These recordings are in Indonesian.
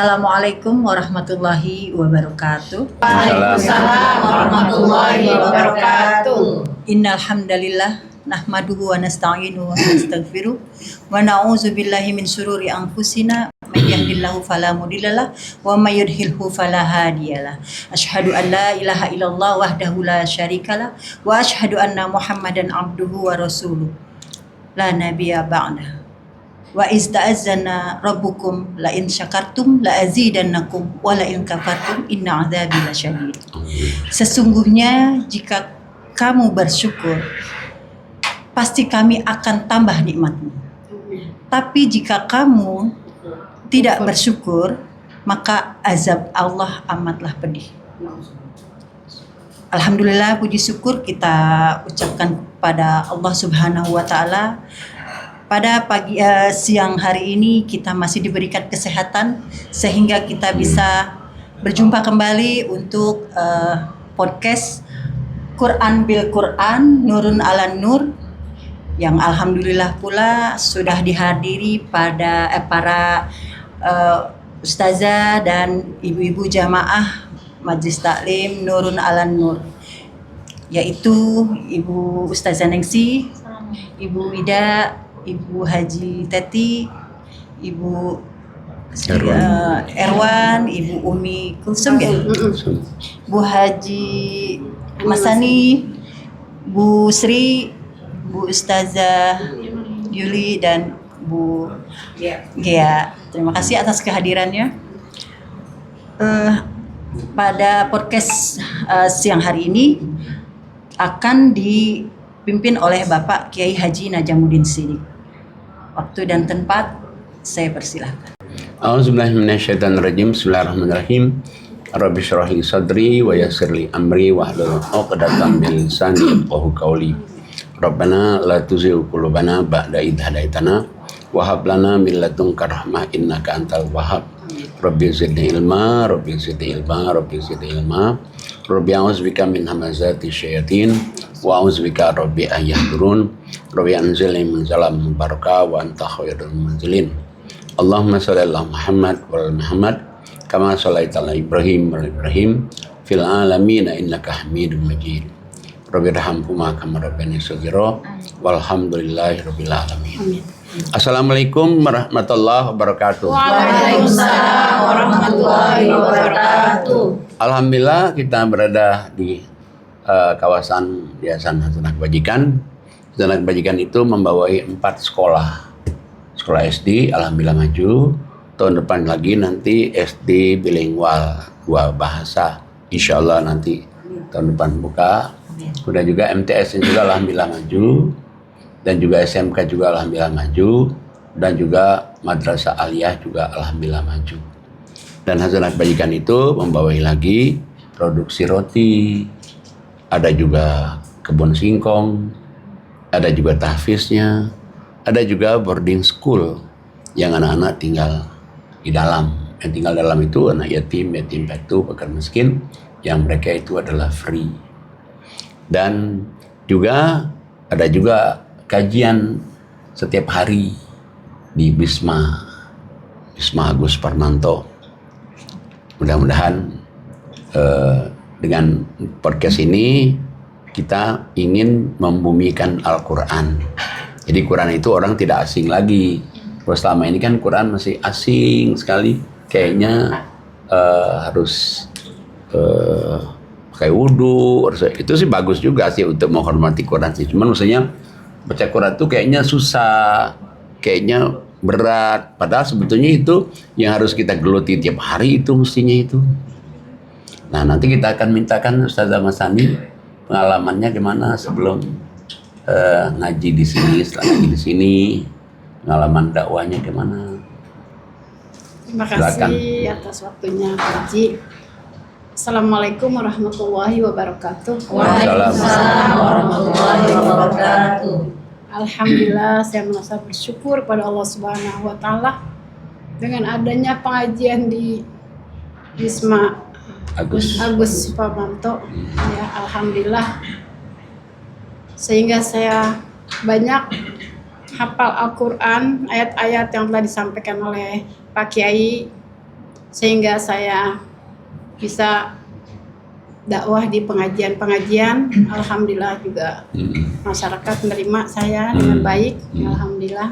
Assalamualaikum warahmatullahi wabarakatuh. Waalaikumsalam warahmatullahi wabarakatuh. Innal hamdalillah nahmaduhu wa nasta'inuhu wa nastaghfiruh wa na'udzu billahi min syururi anfusina may yahdihillahu fala mudhillalah wa may yudhlilhu fala hadiyalah. Asyhadu an la ilaha illallah wahdahu la syarikalah wa asyhadu anna Muhammadan abduhu wa rasuluh. La nabiyya ba'da. Wa ista'azzana rabbukum la in syakartum la azidannakum wa la in kafartum inna adzabi lasyadid. Sesungguhnya jika kamu bersyukur pasti kami akan tambah nikmatmu. Tapi jika kamu tidak bersyukur maka azab Allah amatlah pedih. Alhamdulillah, puji syukur kita ucapkan kepada Allah Subhanahu wa taala. Pada siang hari ini kita masih diberikan kesehatan sehingga kita bisa berjumpa kembali untuk podcast Quran bil Quran Nurun ala Nur yang alhamdulillah pula sudah dihadiri pada para ustazah dan ibu-ibu jamaah Majlis Taklim Nurun ala Nur, yaitu Ibu Ustazah Nengsi, Ibu Ida, Ibu Haji Teti, Ibu Erwan, Ibu Umi Kulsum ya, Bu Haji Masani, Bu Sri, Bu Ustazah Yuli dan Bu Gea. Terima kasih atas kehadirannya. Pada podcast siang hari ini akan dipimpin oleh Bapak Kiai Haji Najamuddin Siddiq. Waktu dan tempat saya persilahkan. A'udzubillahi minasyaitonirrajim. Bismillahirrahmanirrahim. Rabbi shrah li sadri wa yassir li amri wahlul 'uqdatam min lisani yafqahu qawli. Rabbana la tuzigh qulubana ba'da idh hadaitana wa hab lana min ladunka rahmah innaka antal wahhab. Rabbi zidni ilma, Rabbi zidni ilma, Rabbi zidni ilma. Rabbi a'udzubika min hamazati syayatin wa a'udzubika Rabbi an yahdurun. Rabbi anzilni munzalam mubarakah wa anta khairul munzilin. Allahumma shalli ala Muhammad wa ala Muhammad kama shallaita ala Ibrahim wa ala Ibrahim fil alamin innaka Hamidum Majid. Rabbi irhamhuma kama rabbayani shaghira walhamdulillahi rabbil alamin. Amin. Assalamualaikum warahmatullahi wabarakatuh. Waalaikumsalam warahmatullahi wabarakatuh. Alhamdulillah kita berada di kawasan Yayasan Hasanah Kebajikan. Hasanah Kebajikan itu membawai 4 sekolah. Sekolah SD alhamdulillah maju. Tahun depan lagi nanti SD bilingual 2 bahasa. Insyaallah nanti tahun depan buka. Kemudian juga MTS juga alhamdulillah maju. Dan juga SMK juga alhamdulillah maju, dan juga Madrasah Aliyah juga alhamdulillah maju. Dan Hasanah Kebajikan itu membawai lagi produksi roti, ada juga kebun singkong, ada juga tahfiznya, ada juga boarding school yang anak-anak tinggal di dalam. Yang tinggal dalam itu anak yatim, yatim piatu, fakir miskin, yang mereka itu adalah free. Dan juga ada juga kajian setiap hari di Bisma Agus Parmanto. Mudah-mudahan dengan podcast ini kita ingin membumikan Al-Quran. Jadi Quran itu orang tidak asing lagi. Kalau selama ini kan Quran masih asing sekali. Kayaknya harus pakai wudhu. Itu sih bagus juga sih untuk menghormati Quran sih. Cuman maksudnya baca Quran tuh kayaknya susah, kayaknya berat. Padahal sebetulnya itu yang harus kita geluti tiap hari itu mestinya itu. Nah nanti kita akan mintakan Ustazah Masani pengalamannya gimana sebelum ngaji di sini, setelah ngaji di sini, pengalaman dakwahnya gimana. Terima kasih atas waktunya Pak Haji. Assalamualaikum warahmatullahi wabarakatuh. Waalaikumsalam warahmatullahi wabarakatuh. Alhamdulillah, saya merasa bersyukur pada Allah Subhanahu wa taala dengan adanya pengajian di Wisma Agus Parmanto. Ya, alhamdulillah. Sehingga saya banyak hafal Al-Qur'an, ayat-ayat yang telah disampaikan oleh Pak Kiai sehingga saya bisa dakwah di pengajian-pengajian. Alhamdulillah juga masyarakat menerima saya dengan baik, alhamdulillah.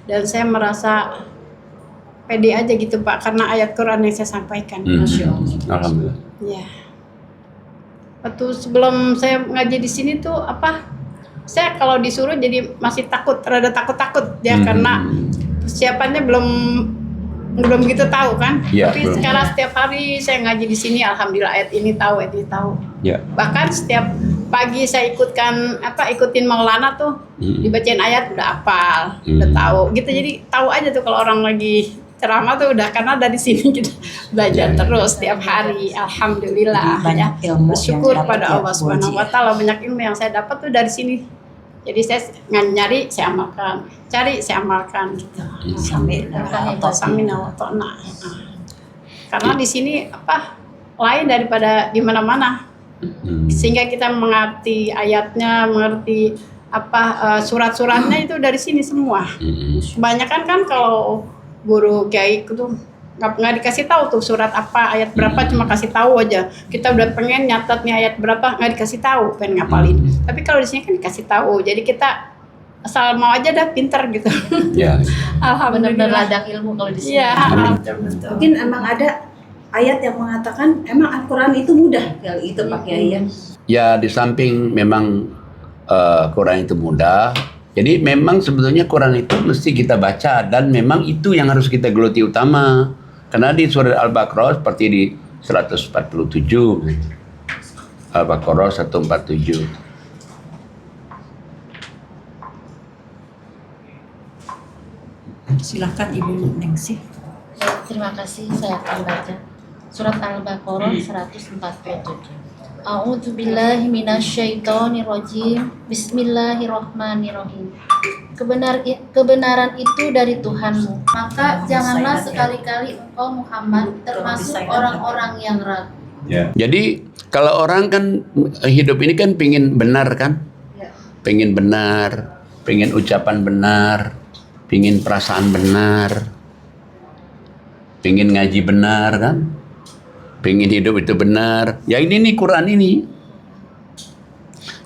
Dan saya merasa pede aja gitu Pak, karena ayat Quran yang saya sampaikan. Masya Allah. Alhamdulillah. Ya. Waktu sebelum saya ngaji di sini tuh saya kalau disuruh jadi masih rada takut ya, karena persiapannya belum begitu tahu kan. Ya, Tapi belum. sekarang setiap hari saya ngaji di sini, alhamdulillah ayat ini tahu. Ya. Bahkan setiap pagi saya ikutin Maulana tuh, dibacain ayat udah hafal, udah tahu gitu. Jadi tahu aja tuh kalau orang lagi ceramah tuh udah, karena dari sini kita belajar terus setiap hari. Alhamdulillah. Banyak Ya. ilmu Bersyukur yang dapat pada ya, Allah Bu Subhanahu Haji. wa taala, banyak ilmu yang saya dapat tuh dari sini. Jadi saya nyari, saya amalkan, cari, saya amalkan gitu. Sampai Samina wa ta'na. Karena di sini lain daripada di mana-mana. Sehingga kita mengerti ayatnya, mengerti surat-suratnya itu dari sini semua. Kebanyakan kan kalau guru kiai itu nggak dikasih tahu tuh surat apa, ayat berapa, cuma kasih tahu aja. Kita udah pengen nyatet nih ayat berapa, nggak dikasih tahu, pengen ngapalin. Tapi kalau di sini kan dikasih tahu, jadi kita asal mau aja dah pinter gitu. Ya. Alhamdulillah. Benar-benar ladang ilmu kalau di sini. Iya, Betul. Mungkin emang ada ayat yang mengatakan emang Al-Quran itu mudah kali itu Pak Kiai ya. Ya, di samping memang Quran itu mudah, jadi memang sebetulnya Quran itu mesti kita baca, dan memang itu yang harus kita geluti utama. Karena di surat Al-Baqarah seperti di 147, Al-Baqarah 147. Silakan Ibu Ningsih. Ya, terima kasih, saya akan baca surat Al-Baqarah 147. A'udzubillahi minasyaitonirrajim. Bismillahirrahmanirrahim. Kebenaran itu dari Tuhanmu, maka janganlah sekali-kali engkau Muhammad termasuk orang-orang yang ragu. Ya. Jadi kalau orang kan hidup ini kan pingin benar kan, pingin benar, pingin ucapan benar, pingin perasaan benar, pingin ngaji benar kan, pingin hidup itu benar. Ya ini nih Quran ini.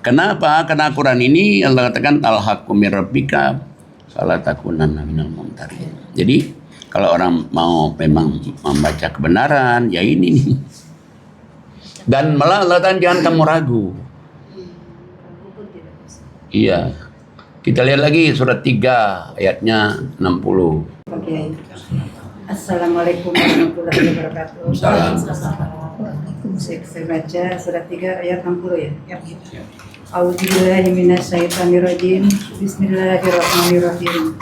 Kenapa? Karena Quran ini Allah katakan al-haqqu mir rabbika fala takunanna minal mumtarin. Jadi kalau orang mau memang membaca kebenaran, ya ini nih. Dan malah Allah katakan jangan kamu ragu. Iya. Kita lihat lagi surat 3 ayatnya 60. Pak Kiai. Assalamualaikum warahmatullahi wabarakatuh. Saya baca surat 3 ayat 60 ya. A'udzubillahi minasyaitonirrajim. Bismillahirrahmanirrahim.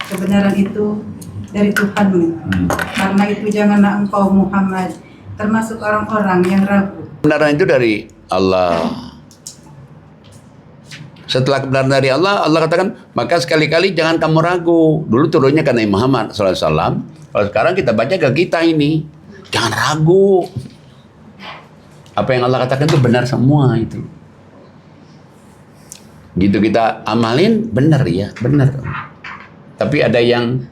Kebenaran itu dari Tuhanmu. Karena itu janganlah engkau Muhammad termasuk orang-orang yang ragu. Kebenaran itu dari Allah. Setelah kebenaran dari Allah, Allah katakan, maka sekali-kali jangan kamu ragu. Dulu turunnya kan Nabi Muhammad SAW. Kalau sekarang kita baca ke kita ini, jangan ragu. Apa yang Allah katakan itu benar semua itu. Gitu kita amalin, benar ya, benar. Tapi ada yang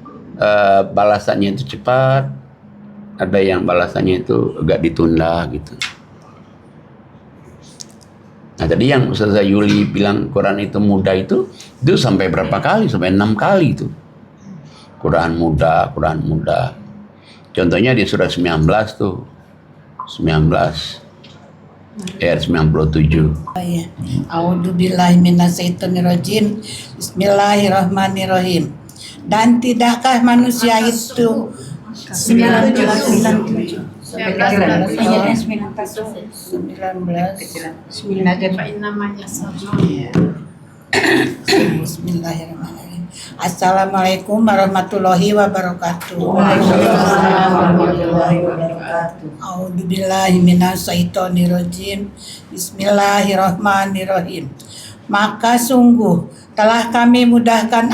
balasannya itu cepat, ada yang balasannya itu agak ditunda gitu. Nah tadi yang Ustazah Yuli bilang Quran itu mudah itu sampai berapa kali? Sampai 6 kali itu. Quran mudah. Contohnya di surat 19 tuh. 19 ayat 97. A'udzubillahi minasyaitonirrajim. Bismillahirrahmanirrahim. Dan tidakkah manusia itu 97. 19. namanya sama. Bismillahirrahmanirrahim. Assalamualaikum warahmatullahi wabarakatuh. Waalaikumsalam warahmatullahi wabarakatuh. A'udzubillahi minasyaitonirrajim. Bismillahirrahmanirrahim. Maka sungguh telah kami mudahkan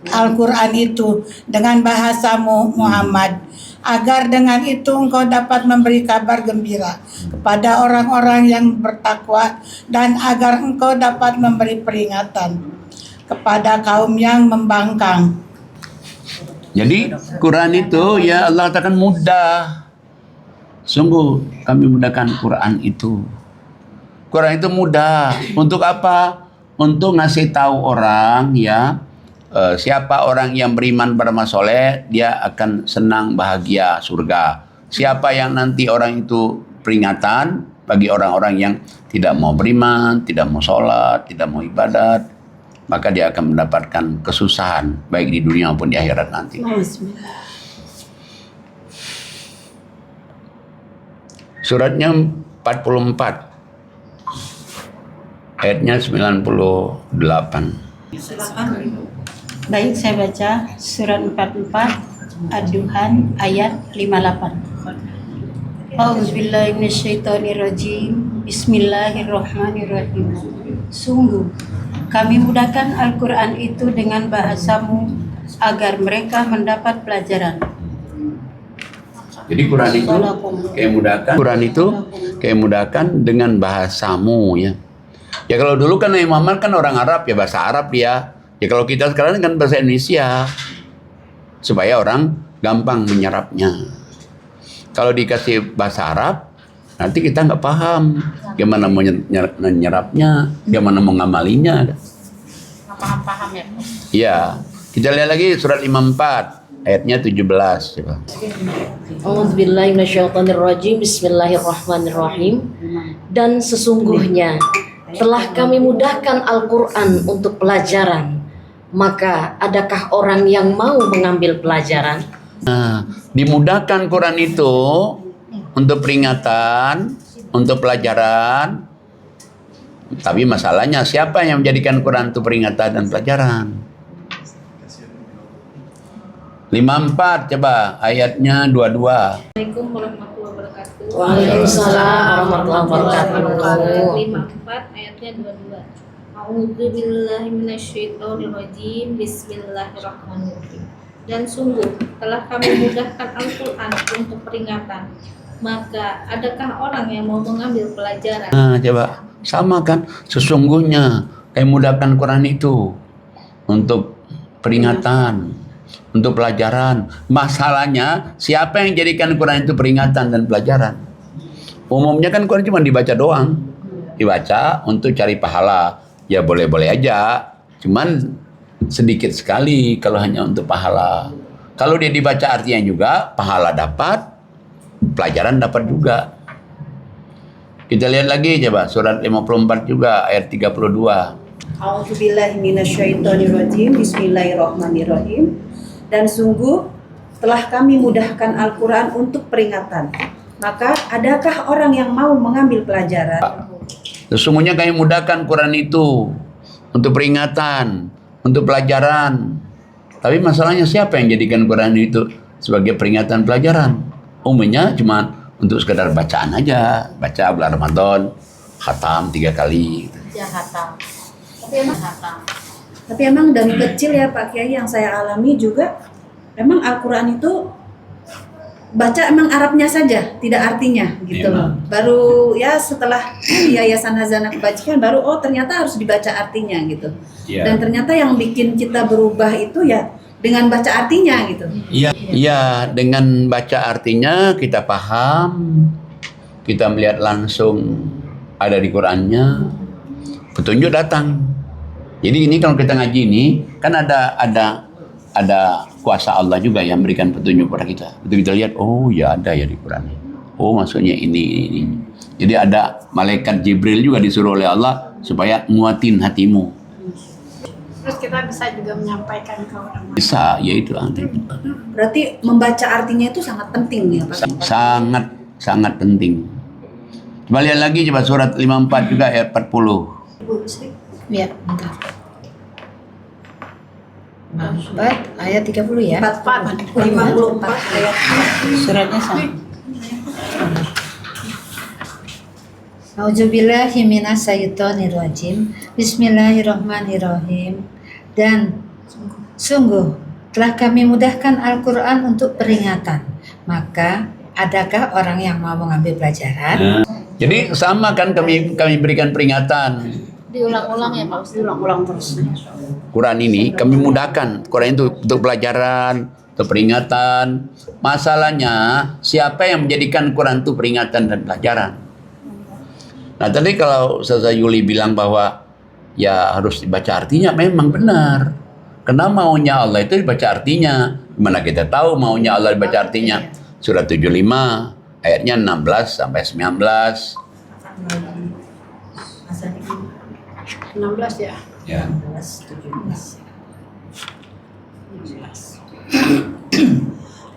Al-Quran itu dengan bahasamu Muhammad, agar dengan itu engkau dapat memberi kabar gembira kepada orang-orang yang bertakwa, dan agar engkau dapat memberi peringatan kepada kaum yang membangkang. Jadi Quran itu ya Allah katakan mudah. Sungguh kami mudahkan Quran itu. Quran itu mudah. Untuk apa? Untuk ngasih tahu orang ya siapa orang yang beriman beramal soleh, dia akan senang bahagia surga. Siapa yang nanti orang itu peringatan bagi orang-orang yang tidak mau beriman, tidak mau sholat, tidak mau ibadat, maka dia akan mendapatkan kesusahan baik di dunia maupun di akhirat nanti. Suratnya 44, ayatnya 98. Baik, saya baca surat 44 Ad-Duhan ayat 58. A'udzubillahi minasyaitonirrajim. Bismillahirrahmanirrahim. Sungguh kami mudahkan Al-Quran itu dengan bahasamu agar mereka mendapat pelajaran. Jadi Quran itu kayak mudahkan dengan bahasamu ya. Ya kalau dulu kan Nabi Muhammad kan orang Arab ya, bahasa Arab dia. Ya kalau kita sekarang kan bahasa Indonesia. Supaya orang gampang menyerapnya. Kalau dikasih bahasa Arab, nanti kita nggak paham gimana menyerapnya, gimana mengamalinya. Nggak paham-paham ya. Iya, kita lihat lagi surat 54 ayatnya 17 coba. A'udzubillahi minasyaitonirrajim. Bismillahirrahmanirrahim. Dan sesungguhnya telah kami mudahkan Al-Quran untuk pelajaran, maka adakah orang yang mau mengambil pelajaran? Nah, dimudahkan Quran itu untuk peringatan, untuk pelajaran. Tapi masalahnya siapa yang menjadikan Quran itu peringatan dan pelajaran? 54 coba ayatnya 22. Assalamualaikum warahmatullahi wabarakatuh. Waalaikumsalam warahmatullahi wabarakatuh. 54 ayatnya 22. A'udzubillahi minasyaitonirrajim. Bismillahirrahmanirrahim. Dan sungguh telah kami mudahkan Al-Quran untuk peringatan, maka adakah orang yang mau mengambil pelajaran? Nah, coba sama kan, sesungguhnya kami mudahkan Quran itu untuk peringatan, untuk pelajaran. Masalahnya siapa yang jadikan Quran itu peringatan dan pelajaran? Umumnya kan Quran cuma dibaca doang, dibaca untuk cari pahala. Ya boleh-boleh aja, cuman sedikit sekali kalau hanya untuk pahala. Kalau dia dibaca artinya juga, pahala dapat, pelajaran dapat juga. Kita lihat lagi coba surat 54 juga ayat 32. A'udzubillahi minasyaitonirrajim. Bismillahirrahmanirrahim. Dan sungguh telah kami mudahkan Al-Quran untuk peringatan, maka adakah orang yang mau mengambil pelajaran? Sesungguhnya kami mudahkan Quran itu untuk peringatan, untuk pelajaran. Tapi masalahnya siapa yang jadikan Quran itu sebagai peringatan pelajaran? Umumnya cuma untuk sekedar bacaan aja, baca bulan Ramadan, khatam 3 kali. Ya khatam. Tapi emang dari kecil ya Pak Kiai yang saya alami juga, emang Al-Quran itu baca emang Arabnya saja, tidak artinya gitu loh. Baru ya setelah Yayasan Hazanah Kebajikan baru oh ternyata harus dibaca artinya gitu. Dan ternyata yang bikin kita berubah itu ya dengan baca artinya gitu. Iya, dengan baca artinya kita paham, kita melihat langsung ada di Qurannya, petunjuk datang. Jadi ini kalau kita ngaji ini kan ada kuasa Allah juga yang memberikan petunjuk kepada kita. Begitu kita lihat, oh ya ada ya di Quran. Oh maksudnya ini. Jadi ada malaikat Jibril juga disuruh oleh Allah supaya nguatin hatimu. Terus kita bisa juga menyampaikan ke orang lain. Bisa, ya itu arti. Berarti membaca artinya itu sangat penting ya Pak. Sangat penting. Coba lihat lagi coba surat 54 juga ayat 40. Ya, bentar. 4 ayat 30 ya. 54 ayat. Suratnya sama. A'udzubillahi minasyaitonirrajim. Bismillahirrahmanirrahim. Dan sungguh telah kami mudahkan Al-Quran untuk peringatan, maka adakah orang yang mau mengambil pelajaran? Jadi sama kan kami berikan peringatan. Diulang-ulang ya Pak Ustaz. Ulang-ulang terus. Quran ini kami mudahkan. Quran itu untuk pelajaran, atau peringatan. Masalahnya siapa yang menjadikan Quran itu peringatan dan pelajaran? Nah tadi kalau Ustazah Yuli bilang bahwa ya harus dibaca artinya, memang benar. Karena maunya Allah itu dibaca artinya. Gimana kita tahu maunya Allah dibaca artinya? Surat 75 ayatnya 16 sampai 19. 16 ya. Ya.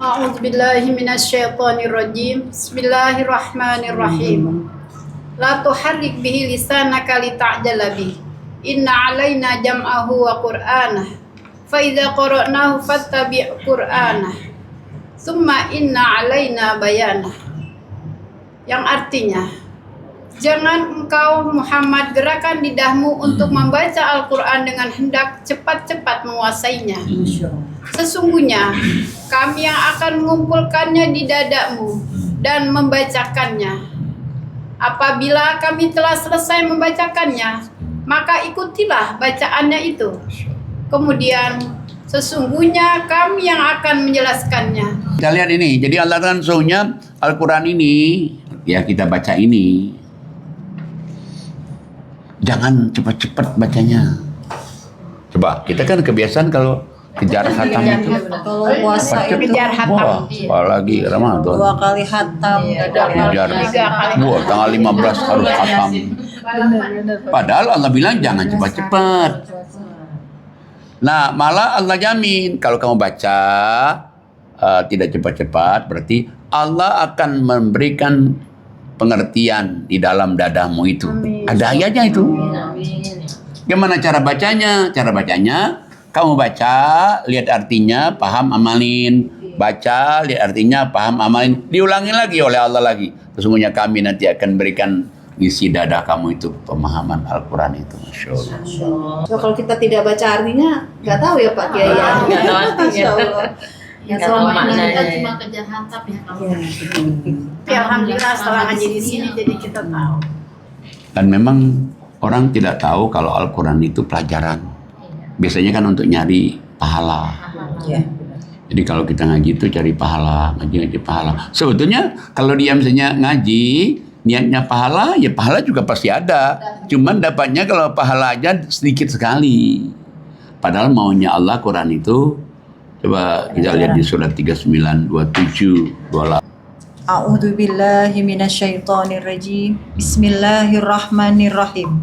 A'udzu billahi minasyaitonir rajim. Bismillahirrahmanirrahim. La tuharrik bihi lisanaka lita'jala bihi. Inna 'alaina jam'ahu wa qur'anah. Fa idza qara'nahu fattabi' qur'anah. Tsumma inna 'alaina bayanah. Yang artinya, jangan engkau Muhammad gerakan lidahmu untuk membaca Al-Quran dengan hendak cepat-cepat menguasainya. Sesungguhnya kami yang akan mengumpulkannya di dadamu dan membacakannya. Apabila kami telah selesai membacakannya, maka ikutilah bacaannya itu. Kemudian sesungguhnya kami yang akan menjelaskannya. Kita lihat ini, jadi Allah kan sesungguhnya Al-Quran ini, ya kita baca ini, jangan cepat-cepat bacanya. Coba, kita kan kebiasaan kalau kejar khatam itu. Kalau puasa Baca itu kejar khatam. wah, apalagi Ramadan. 2 kali khatam. Kejar, 3 kali. wah, tanggal 15 harus khatam. Padahal Allah bilang jangan cepat-cepat. Nah, malah Allah jamin kalau kamu baca tidak cepat-cepat, berarti Allah akan memberikan pengertian di dalam dadamu itu. Ada ayatnya itu. Gimana cara bacanya? Cara bacanya, kamu baca, lihat artinya, paham, amalin. Baca, lihat artinya, paham, amalin. Diulangi lagi oleh Allah lagi. Sesungguhnya kami nanti akan berikan isi dada kamu itu pemahaman Al-Quran itu. Masya Allah. So, kalau kita tidak baca artinya, nggak tahu ya Pak Kiai. Nggak tahu artinya. Masya Allah. Ya Nggak selama tahu ini kita maknanya. cuma kejar hantam ya kalau Tapi alhamdulillah setelah ngaji di sini jadi kita tahu. Dan memang orang tidak tahu kalau Al-Quran itu pelajaran. Biasanya kan untuk nyari pahala. Ya. Jadi kalau kita ngaji itu cari pahala, ngaji pahala. Sebetulnya kalau dia misalnya ngaji, niatnya pahala, ya pahala juga pasti ada. Cuman dapatnya kalau pahala aja sedikit sekali. Padahal maunya Allah Quran itu, coba kita lihat di surat 39, 27, 28. A'udzu billahi minasyaitonir rajim. Bismillahirrahmanirrahim.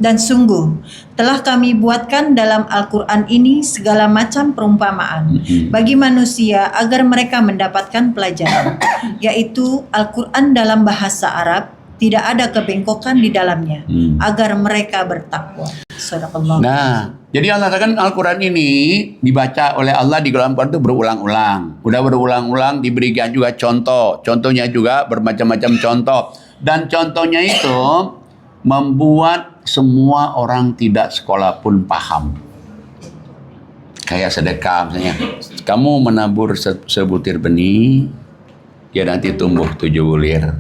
Dan sungguh telah kami buatkan dalam Al-Quran ini segala macam perumpamaan bagi manusia agar mereka mendapatkan pelajaran, yaitu Al-Quran dalam bahasa Arab, tidak ada kebengkokan di dalamnya, agar mereka bertakwa. Sadaqallah. Nah, jadi Allah katakan Al-Quran ini dibaca oleh Allah di dalam Al-Quran itu berulang-ulang. Udah berulang-ulang diberikan juga contoh. Contohnya juga bermacam-macam contoh. Dan contohnya itu membuat semua orang tidak sekolah pun paham. Kayak sedekah misalnya. Kamu menabur sebutir benih, dia nanti tumbuh 7 bulir.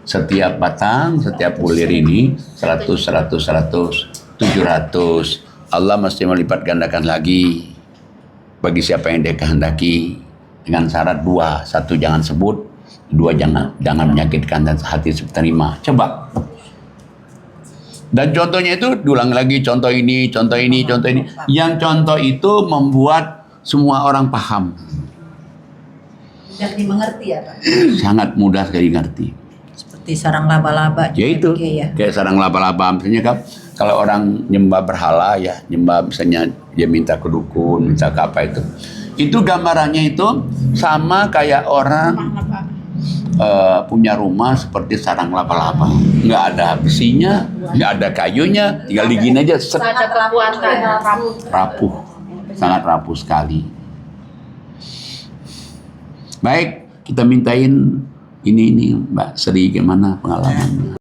Setiap batang, setiap bulir ini 100, 100, 100, 700. Allah mesti melipat gandakan lagi bagi siapa yang dia kehendaki, dengan syarat 2. 1 jangan sebut, 2 jangan menyakitkan dan hati terima. Coba. Dan contohnya itu diulang lagi, contoh ini, contoh ini, contoh ini. Yang contoh itu membuat semua orang paham. Mudah dimengerti ya Pak. Sangat mudah sekali ngerti. Seperti sarang laba-laba. Ya itu, Ya. kayak sarang laba-laba. Misalnya kan, kalau orang nyembah berhala ya, nyembah misalnya dia minta ke dukun, minta ke apa itu. Itu gambarannya itu sama kayak orang punya rumah seperti sarang laba-laba. Nggak ada besinya, nggak ada kayunya, tinggal digini aja, set, Ada kekuatan rapuh. Sangat rapuh sekali. Baik, kita mintain ini Mbak Sri, gimana pengalamannya?